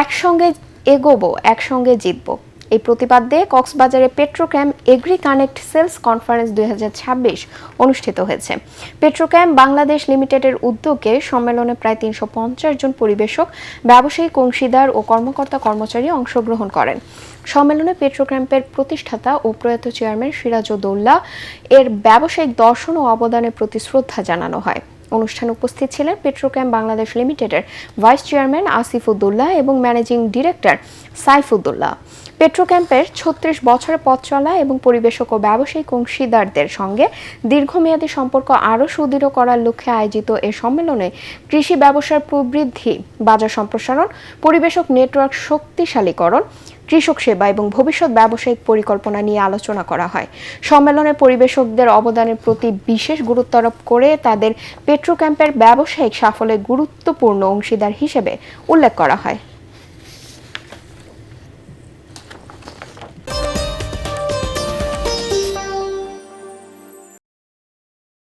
একসঙ্গে এগোবো, একসঙ্গে জিতবো, এই প্রতিপাদ্যে কক্সবাজারে পেট্রোক্যাম এগ্রি কানেক্ট সেলস কনফারেন্স 2026 অনুষ্ঠিত হয়েছে। পেট্রোক্যাম বাংলাদেশ লিমিটেডের উদ্যোগে সম্মেলনে প্রায় 350 জন পরিবেশক, ব্যবসায়িক অংশীদার ও কর্মকর্তা কর্মচারী অংশগ্রহণ করেন। সম্মেলনে পেট্রোক্যাম্পের প্রতিষ্ঠাতা ও প্রয়াত চেয়ারম্যান সিরাজউদ্দৌলা এর ব্যবসায়িক দর্শন ও অবদানের প্রতি শ্রদ্ধা জানানো হয়। অনুষ্ঠানে উপস্থিত ছিলেন পেট্রোক্যাম বাংলাদেশ লিমিটেডের ভাইস চেয়ারম্যান আসিফউদ্দৌলা এবং ম্যানেজিং ডিরেক্টর সাইফুদ্দৌলা। পেট্রোক্যাম্পের 36 বছরের পথ চলা এবং পরিবেশক ও ব্যবসায়িক অংশীদারদের সঙ্গে দীর্ঘমেয়াদী সম্পর্ক আরও সুদৃঢ় করার লক্ষ্যে আয়োজিত এ সম্মেলনে কৃষি ব্যবসার প্রবৃদ্ধি, বাজার সম্প্রসারণ, পরিবেশক নেটওয়ার্ক শক্তিশালীকরণ, কৃষক সেবা এবং ভবিষ্যৎ ব্যবসায়িক পরিকল্পনা নিয়ে আলোচনা করা হয়। সম্মেলনে পরিবেশকদের অবদানের প্রতি বিশেষ গুরুত্ব আরোপ করে তাদের পেট্রোক্যাম্পের ব্যবসায়িক সাফল্যে গুরুত্বপূর্ণ অংশীদার হিসেবে উল্লেখ করা হয়।